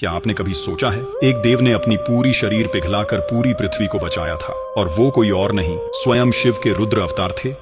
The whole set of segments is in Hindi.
क्या आपने कभी सोचा है, एक देव ने अपनी पूरी शरीर पिघलाकर पूरी पृथ्वी को बचाया था, और वो कोई और नहीं, स्वयं शिव के रुद्र अवतार थे।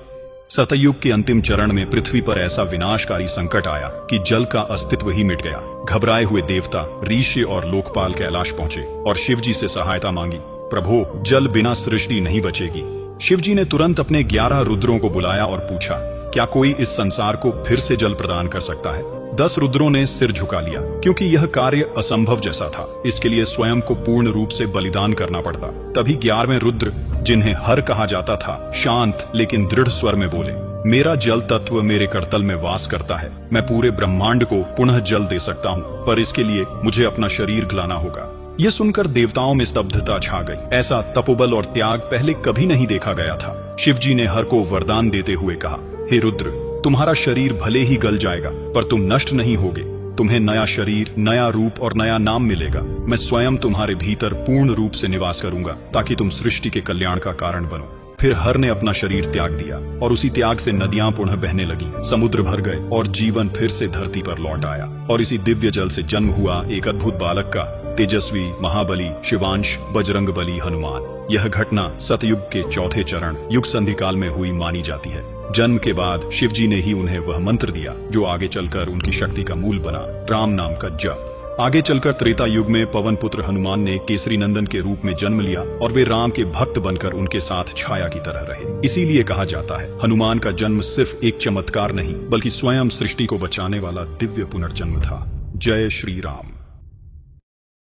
सतयुग के अंतिम चरण में पृथ्वी पर ऐसा विनाशकारी संकट आया कि जल का अस्तित्व ही मिट गया। घबराए हुए देवता, ऋषि और लोकपाल कैलाश पहुंचे और शिव जी से सहायता मांगी। प्रभु, जल बिना सृष्टि नहीं बचेगी। शिव जी ने तुरंत अपने 11 रुद्रों को बुलाया और पूछा, क्या कोई इस संसार को फिर से जल प्रदान कर सकता है? 10 रुद्रों ने सिर झुका लिया, क्योंकि यह कार्य असंभव जैसा था। इसके लिए स्वयं को पूर्ण रूप से बलिदान करना पड़ता। तभी 11वें रुद्र, जिन्हें हर कहा जाता था, शांत लेकिन दृढ़ स्वर में बोले, मेरा जल तत्व मेरे करतल में वास करता है। मैं पूरे ब्रह्मांड को पुनः जल दे सकता हूँ, पर इसके लिए मुझे अपना शरीर गलाना होगा। यह सुनकर देवताओं में स्तब्धता छा गई। ऐसा तपोबल और त्याग पहले कभी नहीं देखा गया था। शिव जी ने हर को वरदान देते हुए कहा, हे रुद्र, तुम्हारा शरीर भले ही गल जाएगा, पर तुम नष्ट नहीं होगे। तुम्हें नया शरीर, नया रूप और नया नाम मिलेगा। मैं स्वयं तुम्हारे भीतर पूर्ण रूप से निवास करूंगा, ताकि तुम सृष्टि के कल्याण का कारण बनो। फिर हर ने अपना शरीर त्याग दिया, और उसी त्याग से नदियां पुनः बहने लगी, समुद्र भर गए और जीवन फिर से धरती पर लौट आया। और इसी दिव्य जल से जन्म हुआ एक अद्भुत बालक का, तेजस्वी, महाबली, शिवांश, बजरंगबली हनुमान। यह घटना सतयुग के चौथे चरण युग संधि काल में हुई मानी जाती है। जन्म के बाद शिव जी ने ही उन्हें वह मंत्र दिया जो आगे चलकर उनकी शक्ति का मूल बना, राम नाम का जप। आगे चलकर त्रेता युग में पवन पुत्र हनुमान ने केसरी नंदन के रूप में जन्म लिया, और वे राम के भक्त बनकर उनके साथ छाया की तरह रहे। इसीलिए कहा जाता है, हनुमान का जन्म सिर्फ एक चमत्कार नहीं, बल्कि स्वयं सृष्टि को बचाने वाला दिव्य पुनर्जन्म था। जय श्री राम।